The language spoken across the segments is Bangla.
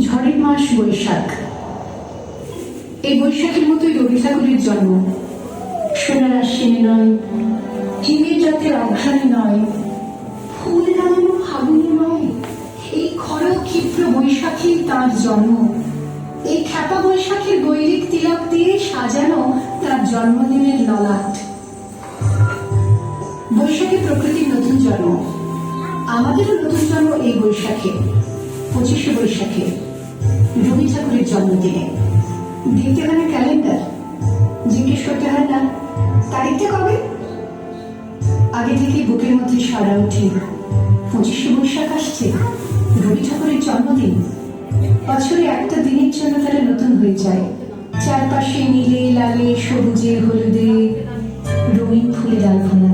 ঝড়ের মাস বৈশাখ। এই বৈশাখের মতোই রবি ঠাকুরের জন্ম। সোনার আশ্বিনে নয়, হিমের রাতের অঘ্রাণে নয়, ফুল দাঁড়ানো ফাগুনে নয়, এই খরা ক্ষিপ্র বৈশাখী তার জন্ম। এই খ্যাপা বৈশাখের গৈরিক তিলক দিয়ে সাজানো তার জন্মদিনের ললাট। বৈশাখে প্রকৃতির নতুন জন্ম, আমাদেরও নতুন জন্ম এই বৈশাখে, 25শে বৈশাখে, রবি ঠাকুরের জন্মদিনে। দেখতে হয় না ক্যালেন্ডার, জিজ্ঞেস করতে হয় না তারিখটা কবে। আগে থেকে বুকের মধ্যে সারা উঠে 25শে বৈশাখ আসছে, রবি ঠাকুরের জন্মদিন। বছরে একটা দিনের জন্য তারা নতুন হয়ে যায়। চারপাশে নীলে লালে সবুজে হলুদে রঙিন ফুলের আলপনা,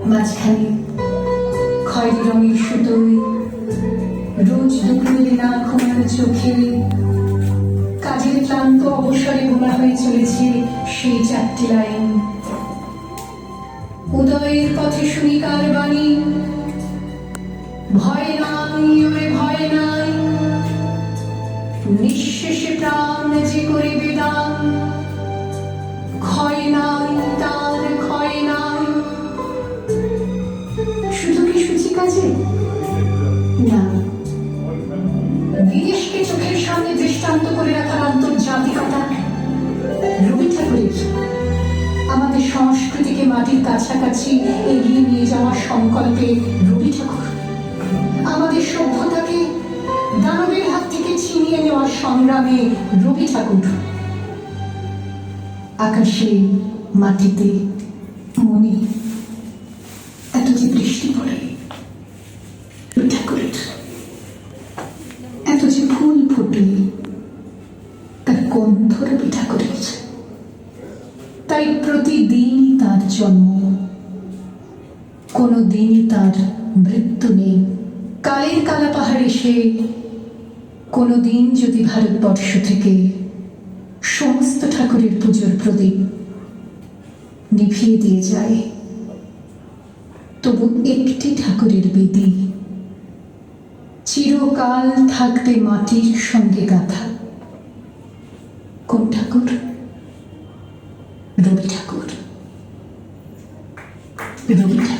মাঝখানে খয়েরি রঙের সুতোয় রোজ দুপুরে না ঘুমানো চোখে কাজের ক্লান্ত অবসরে বোনা হয়ে চলেছে সেই 4টি লাইন। উদয়ের পথে শুনি কার বাণী, ভয় নাই ওরে ভয় নাই, নিঃশেষে প্রাণ যে করিবে দান, ক্ষয় নাই তার ক্ষয় নাই। শুধু কি সূচি কাজে না, বিদেশকে চোখের সামনে দৃষ্টান্ত করে রাখার আন্তর্জাতিকতা রবি ঠাকুরের। আমাদের সংস্কৃতিকে মাটির কাছাকাছি এগিয়ে নিয়ে যাওয়ার সংকল্পে রবি ঠাকুর। আমাদের সভ্যতাকে দানবের হাত থেকে ছিনিয়ে নেওয়ার সংগ্রামে রবি ঠাকুর। আকাশে মাটিতে মনে এত যে বৃষ্টি পড়ে রবি ঠাকুরের, এত যে ফুল ফুটে তার গন্ধ রবি ঠাকুরের। তাই প্রতিদিনই তার জন্ম, কোনো দিনই তার মৃত্যু নেই। কালের কালা পাহাড়ে সে কোনো দিন যদি ভারতবর্ষ থেকে সমস্ত ঠাকুরের পুজোর প্রদীপ নিভিয়ে দিয়ে যায়, তবু একটি ঠাকুরের বেদি চিরকাল থাকবে মাটির সঙ্গে গাঁথা। কোন ঠাকুর? রবি ঠাকুর। রবি ঠাকুর।